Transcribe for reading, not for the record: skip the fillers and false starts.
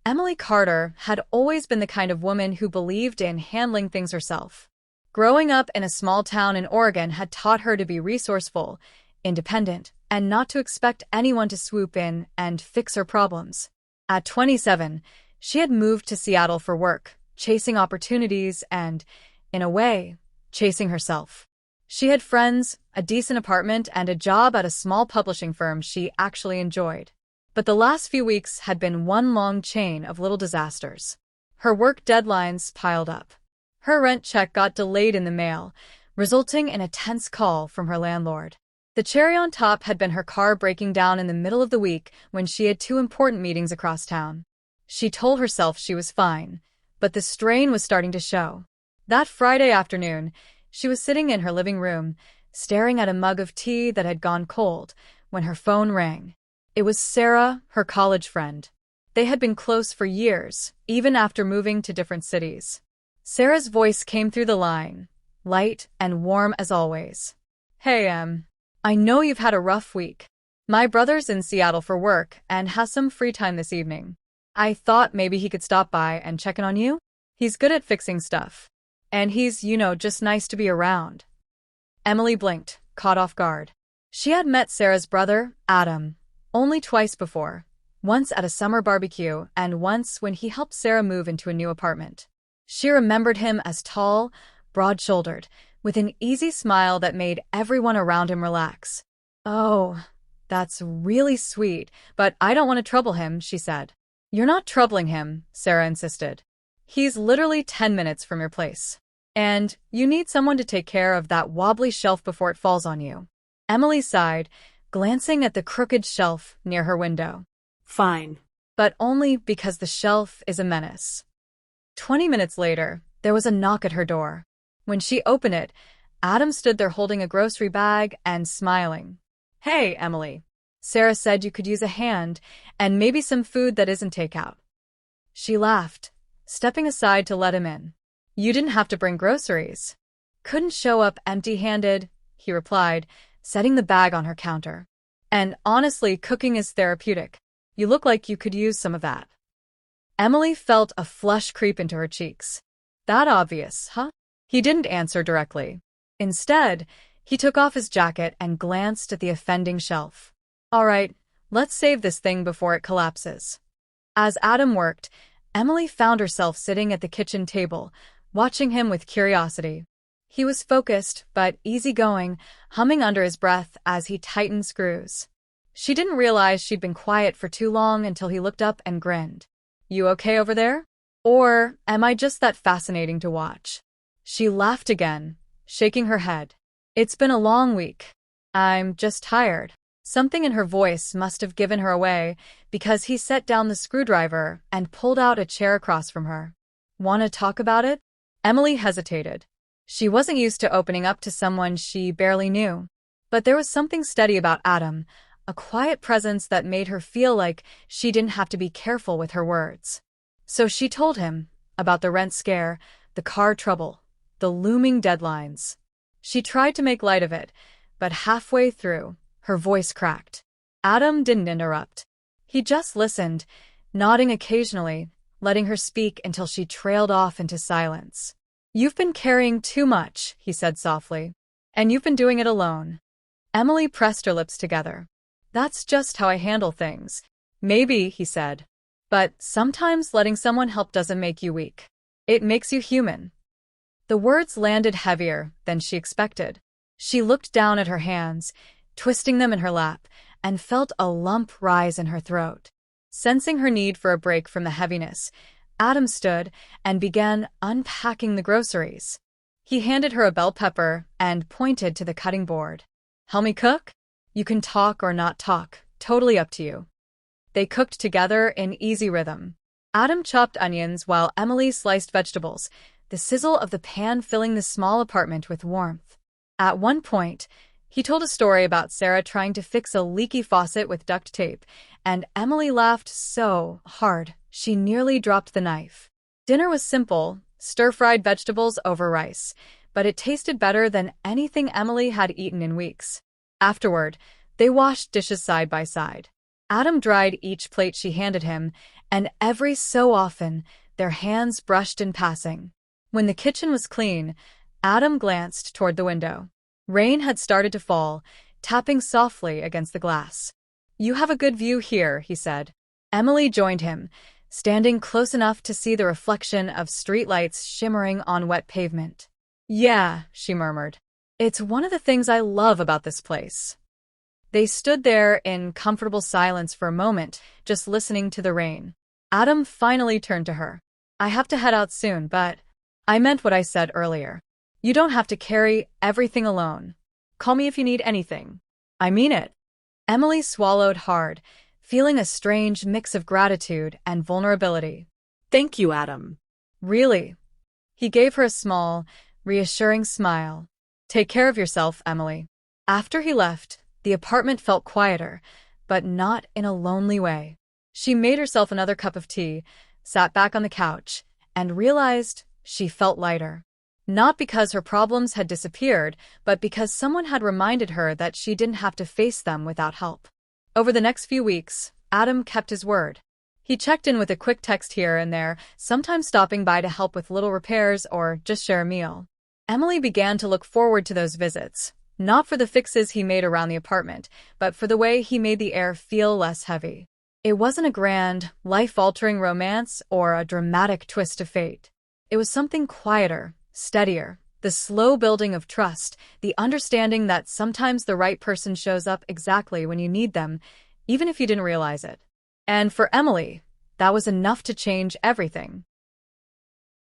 Emily Carter had always been the kind of woman who believed in handling things herself. Growing up in a small town in Oregon had taught her to be resourceful, independent, and not to expect anyone to swoop in and fix her problems. At 27, she had moved to Seattle for work, chasing opportunities and, in a way, chasing herself. She had friends, a decent apartment, and a job at a small publishing firm she actually enjoyed. But the last few weeks had been one long chain of little disasters. Her work deadlines piled up. Her rent check got delayed in the mail, resulting in a tense call from her landlord. The cherry on top had been her car breaking down in the middle of the week when she had two important meetings across town. She told herself she was fine, but the strain was starting to show. That Friday afternoon, she was sitting in her living room, staring at a mug of tea that had gone cold, when her phone rang. It was Sarah, her college friend. They had been close for years, even after moving to different cities. Sarah's voice came through the line, light and warm as always. "Hey, I know you've had a rough week. My brother's in Seattle for work and has some free time this evening. I thought maybe he could stop by and check in on you. He's good at fixing stuff. And he's, just nice to be around." Emily blinked, caught off guard. She had met Sarah's brother, Adam, only twice before, once at a summer barbecue and once when he helped Sarah move into a new apartment. She remembered him as tall, broad-shouldered, with an easy smile that made everyone around him relax. "Oh, that's really sweet, but I don't want to trouble him," she said. "You're not troubling him," Sarah insisted. "He's literally 10 minutes from your place. And you need someone to take care of that wobbly shelf before it falls on you." Emily sighed, glancing at the crooked shelf near her window. "Fine." But only because the shelf is a menace. 20 minutes later, there was a knock at her door. When she opened it, Adam stood there holding a grocery bag and smiling. "Hey, Emily. Sarah said you could use a hand, and maybe some food that isn't takeout." She laughed, stepping aside to let him in. "You didn't have to bring groceries." "Couldn't show up empty-handed," he replied, setting the bag on her counter. "And honestly, cooking is therapeutic. You look like you could use some of that." Emily felt a flush creep into her cheeks. "That obvious, huh?" He didn't answer directly. Instead, he took off his jacket and glanced at the offending shelf. "All right, let's save this thing before it collapses." As Adam worked, Emily found herself sitting at the kitchen table, watching him with curiosity. He was focused, but easygoing, humming under his breath as he tightened screws. She didn't realize she'd been quiet for too long until he looked up and grinned. "You okay over there? Or am I just that fascinating to watch?" She laughed again, shaking her head. "It's been a long week. I'm just tired." Something in her voice must have given her away, because he set down the screwdriver and pulled out a chair across from her. "Want to talk about it?" Emily hesitated. She wasn't used to opening up to someone she barely knew. But there was something steady about Adam, a quiet presence that made her feel like she didn't have to be careful with her words. So she told him about the rent scare, the car trouble, the looming deadlines. She tried to make light of it, but halfway through, her voice cracked. Adam didn't interrupt. He just listened, nodding occasionally, letting her speak until she trailed off into silence. "You've been carrying too much," he said softly. "And you've been doing it alone." Emily pressed her lips together. "That's just how I handle things." "Maybe," he said. "But sometimes letting someone help doesn't make you weak. It makes you human." The words landed heavier than she expected. She looked down at her hands, twisting them in her lap, and felt a lump rise in her throat. Sensing her need for a break from the heaviness, Adam stood and began unpacking the groceries. He handed her a bell pepper and pointed to the cutting board. "Help me cook? You can talk or not talk, totally up to you." They cooked together in easy rhythm. Adam chopped onions while Emily sliced vegetables, the sizzle of the pan filling the small apartment with warmth. At one point, he told a story about Sarah trying to fix a leaky faucet with duct tape, and Emily laughed so hard she nearly dropped the knife. Dinner was simple, stir-fried vegetables over rice, but it tasted better than anything Emily had eaten in weeks. Afterward, they washed dishes side by side. Adam dried each plate she handed him, and every so often, their hands brushed in passing. When the kitchen was clean, Adam glanced toward the window. Rain had started to fall, tapping softly against the glass. "You have a good view here," he said. Emily joined him, standing close enough to see the reflection of streetlights shimmering on wet pavement. "Yeah," she murmured. "It's one of the things I love about this place." They stood there in comfortable silence for a moment, just listening to the rain. Adam finally turned to her. "I have to head out soon, but I meant what I said earlier. You don't have to carry everything alone. Call me if you need anything." "I mean it." Emily swallowed hard, feeling a strange mix of gratitude and vulnerability. "Thank you, Adam." "Really?" He gave her a small, reassuring smile. "Take care of yourself, Emily." After he left, the apartment felt quieter, but not in a lonely way. She made herself another cup of tea, sat back on the couch, and realized she felt lighter. Not because her problems had disappeared, but because someone had reminded her that she didn't have to face them without help. Over the next few weeks, Adam kept his word. He checked in with a quick text here and there, sometimes stopping by to help with little repairs or just share a meal. Emily began to look forward to those visits, not for the fixes he made around the apartment, but for the way he made the air feel less heavy. It wasn't a grand, life-altering romance or a dramatic twist of fate. It was something quieter, steadier, the slow building of trust, the understanding that sometimes the right person shows up exactly when you need them, even if you didn't realize it. And for Emily, that was enough to change everything.